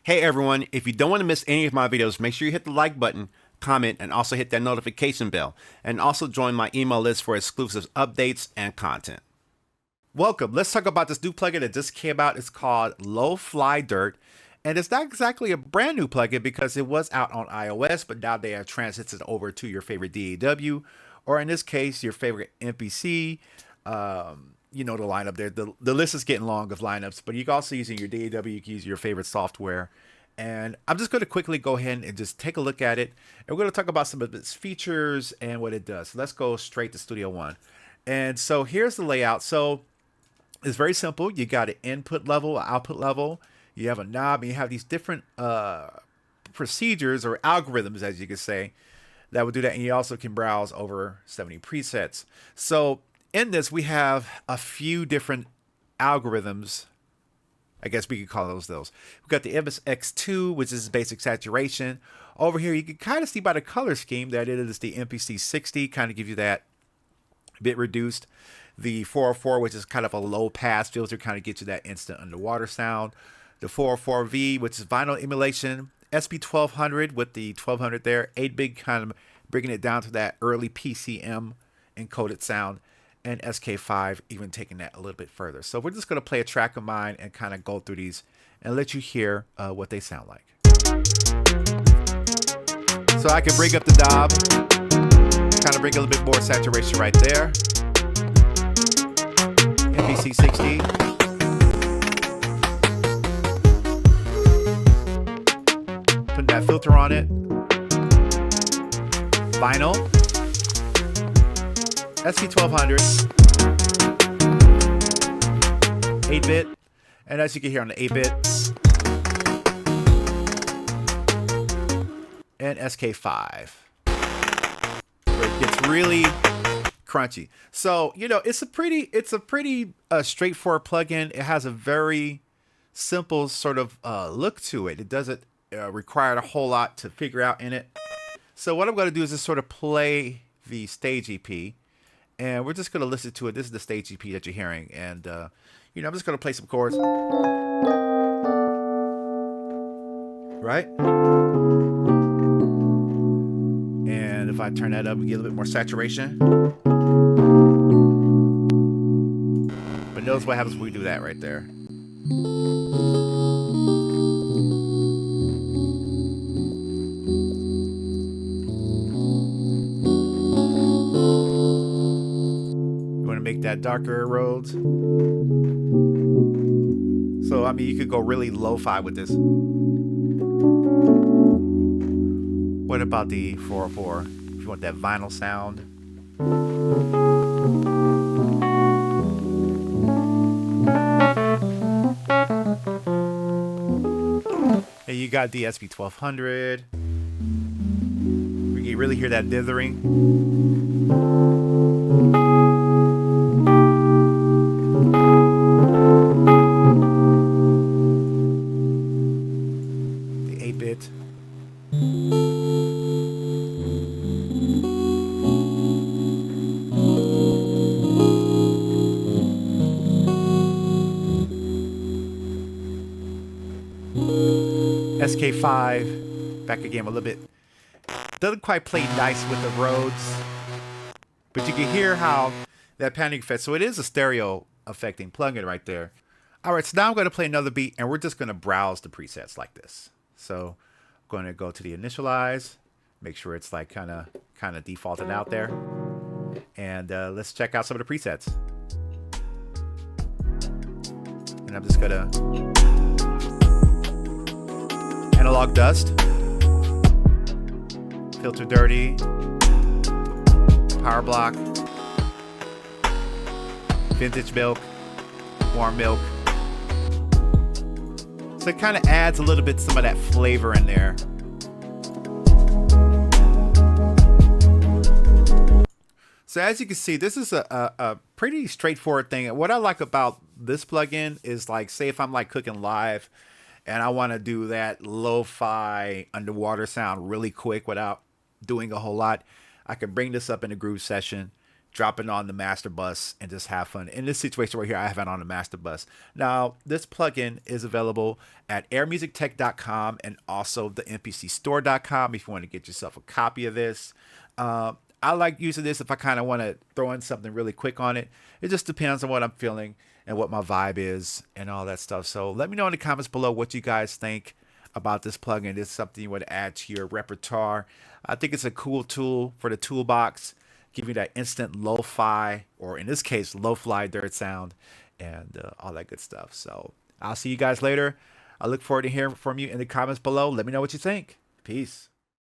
Hey everyone, if you don't want to miss any of my videos, make sure you hit the like button, comment, and also hit that notification bell. And also join my email list for exclusive updates and content. Welcome, let's talk about this new plugin that just came out. It's called Low Fly Dirt. And it's not exactly a brand new plugin because it was out on iOS, but now they have transited over to your favorite DAW, or in this case, your favorite MPC. You know the lineup there. The list is getting long of lineups, but you can also use your DAW, you can use your favorite software. And I'm just going to quickly go ahead and just take a look at it. And we're going to talk about some of its features and what it does. So let's go straight to Studio One. And so here's the layout. So it's very simple. You got an input level, an output level. You have a knob, and you have these different procedures or algorithms, as you could say, that would do that. And you also can browse over 70 presets. So in this, we have a few different algorithms. I guess we could call those. We've got the MSXII, which is basic saturation. Over here, you can kind of see by the color scheme that it is the MPC 60, kind of give you that bit reduced. The 404, which is kind of a low pass filter, kind of gets you that instant underwater sound. The 404V, which is vinyl emulation. SP1200 with the 1200 there. 8-bit, kind of bringing it down to that early PCM encoded sound. And SK5 even taking that a little bit further. So we're just going to play a track of mine and kind of go through these and let you hear what they sound like. So I can bring up the knob, kind of bring a little bit more saturation right there. MPC 60. Putting that filter on it. Vinyl. SP1200, 8-bit, and as you can hear on the 8-bit, and SK5, where it gets really crunchy. So you know it's a pretty straightforward plugin. It has a very simple sort of look to it. It doesn't require a whole lot to figure out in it. So what I'm going to do is just sort of play the stage EP. And we're just going to listen to it. This is the stage EP that you're hearing. And, you know, I'm just going to play some chords. Right? And if I turn that up, we get a little bit more saturation. But notice what happens when we do that right there. Make that darker Rhodes. So I mean you could go really lo-fi with this. What about the 404 if you want that vinyl sound? And you got the SP1200. We can really hear that dithering. SK5, back again a little bit. Doesn't quite play nice with the Rhodes, but you can hear how that panning effect. So it is a stereo affecting plugin right there. All right, so now I'm going to play another beat, and we're just going to browse the presets like this. So I'm going to go to the initialize, make sure it's like kind of defaulted out there, and let's check out some of the presets. And I'm just gonna analog dust, filter dirty, power block, vintage milk, warm milk. So it kind of adds a little bit some of that flavor in there. So as you can see, this is a pretty straightforward thing. And what I like about this plugin is, like, say if I'm like cooking live and I want to do that lo-fi underwater sound really quick without doing a whole lot, I can bring this up in a groove session drop it on the master bus and just have fun. In this situation right here, I have it on the master bus. Now, this plugin is available at airmusictech.com and also the mpcstore.com if you want to get yourself a copy of this. I like using this if I kind of want to throw in something really quick on it. It just depends on what I'm feeling and what my vibe is and all that stuff. So let me know in the comments below what you guys think about this plugin. Is something you want to add to your repertoire? I think it's a cool tool for the toolbox, giving you that instant lo-fi, or in this case, lo-fi dirt sound and all that good stuff. So I'll see you guys later. I look forward to hearing from you in the comments below. Let me know what you think. Peace.